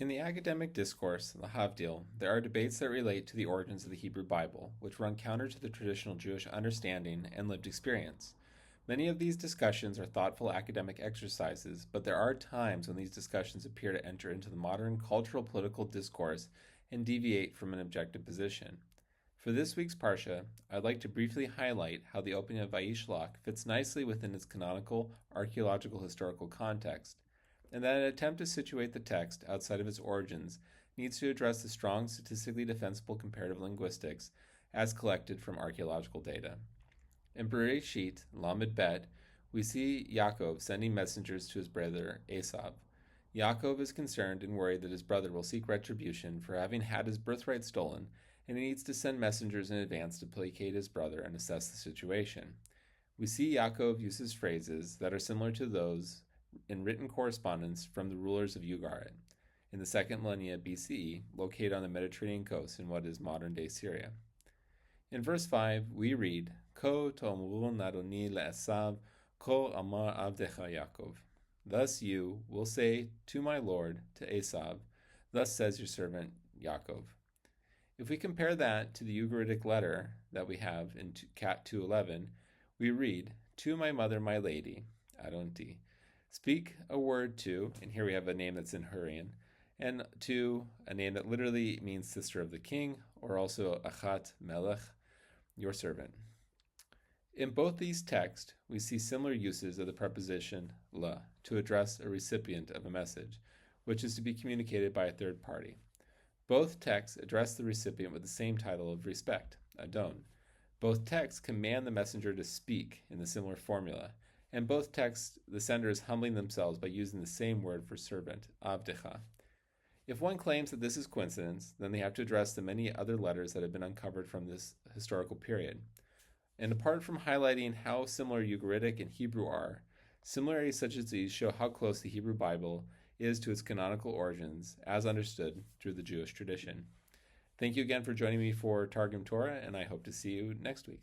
In the academic discourse, the Havdil, there are debates that relate to the origins of the Hebrew Bible, which run counter to the traditional Jewish understanding and lived experience. Many of these discussions are thoughtful academic exercises, but there are times when these discussions appear to enter into the modern cultural political discourse and deviate from an objective position. For this week's parsha, I'd like to briefly highlight how the opening of וישלח fits nicely within its canonical archeological-historical context, and that an attempt to situate the text outside of its origins needs to address the strong statistically defensible comparative linguistics as collected from archaeological data. In Bereshit, Lamed Bet, we see Yaakov sending messengers to his brother Essau. Yaakov is concerned and worried that his brother will seek retribution for having had his birthright stolen, and he needs to send messengers in advance to placate his brother and assess the situation. We see Yaakov uses phrases that are similar to those in written correspondence from the rulers of Ugarit in the 2nd millennia BCE, located on the Mediterranean coast in what is modern-day Syria. In verse 5, we read, Ko tomrun Adoni le'esav, ko amar avdecha Yaakov. Thus you will say to my lord, to Essau, thus says your servant Yaakov. If we compare that to the Ugaritic letter that we have in Cat 2:11, we read, to my mother, my lady, Adonti. Speak a word to, and here we have a name that's in Hurrian, and to a name that literally means sister of the king, or also Achat Melech, your servant. In both these texts, we see similar uses of the preposition la to address a recipient of a message, which is to be communicated by a third party. Both texts address the recipient with the same title of respect, Adon. Both texts command the messenger to speak in the similar formula, and both texts, the sender is humbling themselves by using the same word for servant, avdecha. If one claims that this is coincidence, then they have to address the many other letters that have been uncovered from this historical period. And apart from highlighting how similar Ugaritic and Hebrew are, similarities such as these show how close the Hebrew Bible is to its canonical origins, as understood through the Jewish tradition. Thank you again for joining me for Targum Torah, and I hope to see you next week.